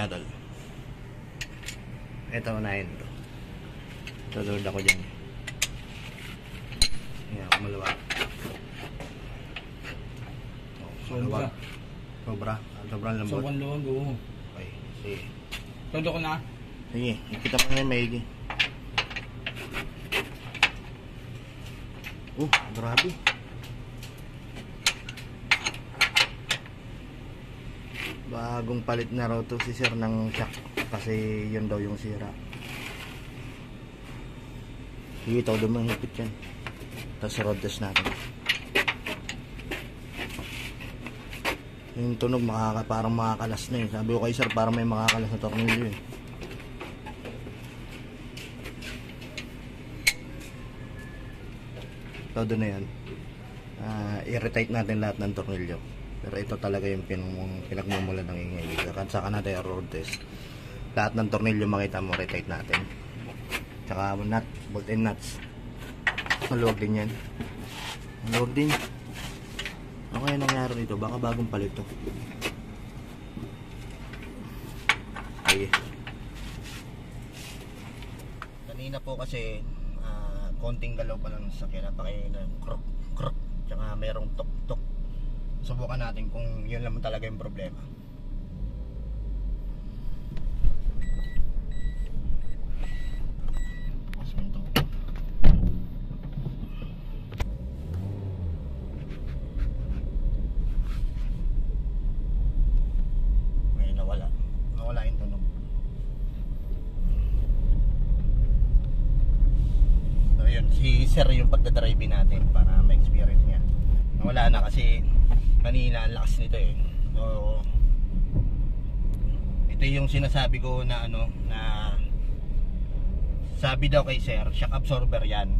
mamaya tol. Ito unahin to. Tutulad ako dyan. Yan, maluwa. Sobra. Sobra. Sobrang lambot. Sobrang luwag, oo. Okay, sige. Todo ko na. Sige, nakita mo na yung maigi. Grabe. Bagong palit na raw to si sir ng shock kasi yun daw yung sira. Sige, ito doon mahigpit yan. Tapos road test natin. Yung tunog parang makakalas na eh. Sabi ko kay sir parang may makakalas na tornilyo eh. Ito doon na yan. I-retight natin lahat ng tornilyo. Pero ito talaga yung pinagmumulan ng ingay. Saka natin yung road test. Lahat ng tornilyo makita mo, retight natin. Tsaka nut, bolt and nuts. Maluwag din yan. Maluwag din. Ano kaya nangyari dito? Baka bagong palit to. Sige. Kanina po kasi konting galaw pa lang sa sakyan. Napakain krok krok. Tsaka mayroong tok tok. Subukan natin kung yun naman talaga yung problema. Ngayon nawala yung tunog. So yun, si sir yung pagdadrive natin para ma-experience niya. Nawala na kasi kanina ang lakas nito eh. So ito yung sinasabi ko na na sabi daw kay sir, shock absorber yan.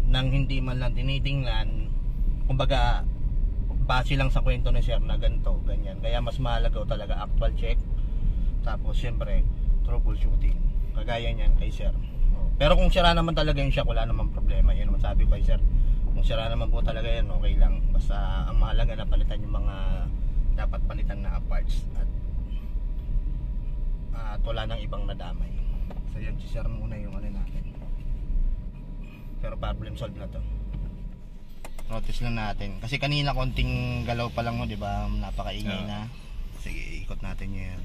Nang hindi man lang tinitingnan, kumbaga base lang sa kwento ni sir na ganito, ganyan. Kaya mas mahalaga talaga actual check. Tapos syempre troubleshooting. Kagaya niyan kay sir. Pero kung sira naman talaga yung shock, wala namang problema. Yan naman sabi ko kay sir. Kung sira naman po talaga yan, okay lang. Basta ang mahalaga na palitan yung mga dapat palitan na parts at wala nang ibang nadamay. So yun, si sir muna yung natin. Pero problem solved na to. Notice lang natin. Kasi kanina konting galaw pa lang mo, di ba? Napakaingay na. Sige, ikot natin yan.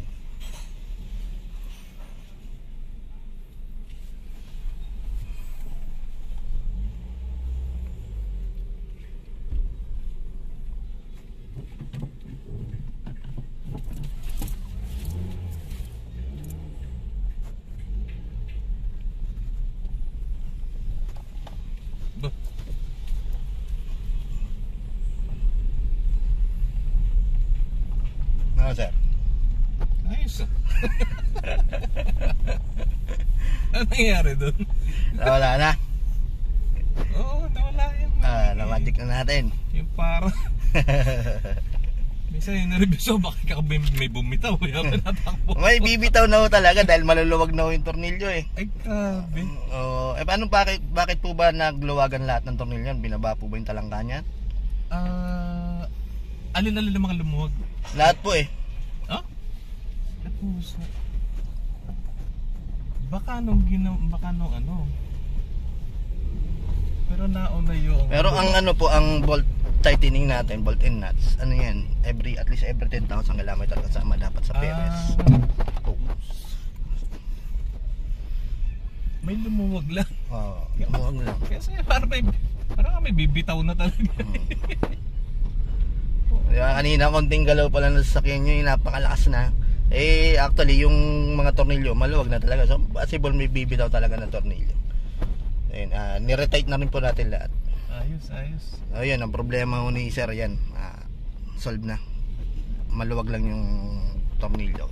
Ano sir? Ayos ah. Ano nangyari doon? Nawala na. Oo, nawala yun. Na-magic na natin. Yung para minsan yung na-review so baka may bumitaw. May bibitaw na ho talaga dahil maluluwag na ho yung tornilyo eh. Ay grabe. Paano bakit po ba nagluwagan lahat ng tornilyo? Binaba po ba yung talangka niya? Alin-alin ang mga lumuwag? Lahat po eh. Puso. Baka nung pero nauna yung Pero ang ang bolt tightening natin, bolt and nuts, yan, at least every 10,000 km kasama dapat sa PRS. May lumuwag lang. Lumuwag lang. Kasi parang may bibitaw na talaga. Kanina konting galaw pa lang sa sasakyan nyo, napakalakas na. Actually yung mga tornilyo maluwag na talaga. So possible may bibitaw talaga ng tornilyo. Ayun, ni-retight na rin po natin lahat. Ayos. Ayun, ang problema ni sir yan. Solve na. Maluwag lang yung tornilyo.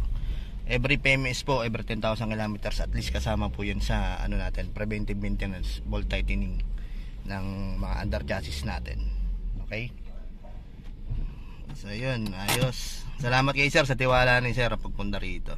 Every PMS po, every 10,000 kilometers at least kasama po yun sa natin, preventive maintenance, bolt tightening ng mga under chassis natin. Okay? So yun, ayos. Salamat kay sir sa tiwala ni sir pagpunta rito.